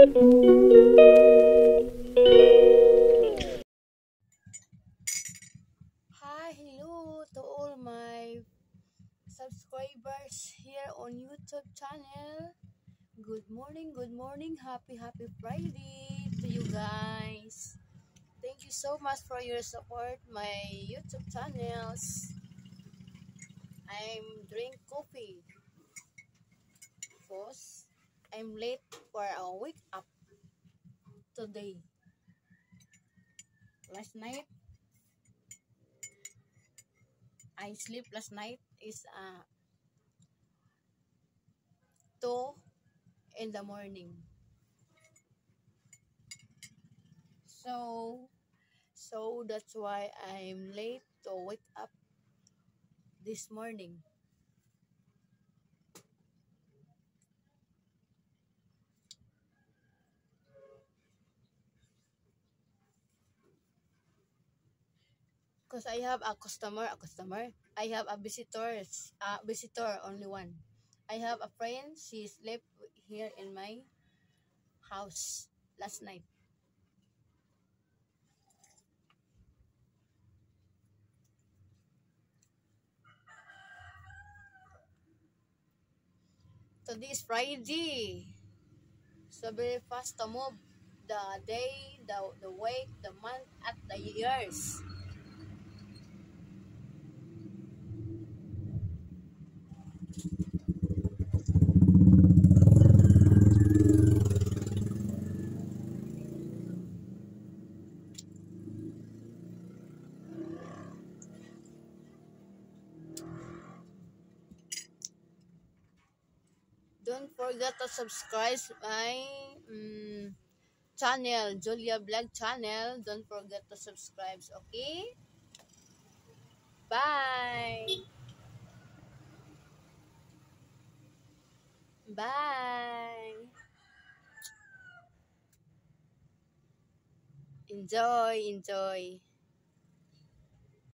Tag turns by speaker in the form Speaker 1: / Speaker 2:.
Speaker 1: Hi, hello to all my subscribers here on YouTube channel. Good morning, happy Friday to you guys. Thank you so much for your support my YouTube channels. I'm drink coffee because I'm late for a wake up today. Last night I sleep last night is 2 in the morning. So that's why I'm late to wake up this morning. Because I have a customer. I have a visitor, only one. I have a friend, she slept here in my house last night. Today is Friday. So very fast to move the day, the week, the month, at the years. Don't forget to subscribe my channel, Julia Vlog channel. Don't forget to subscribe, okay? Bye! Bye! Enjoy!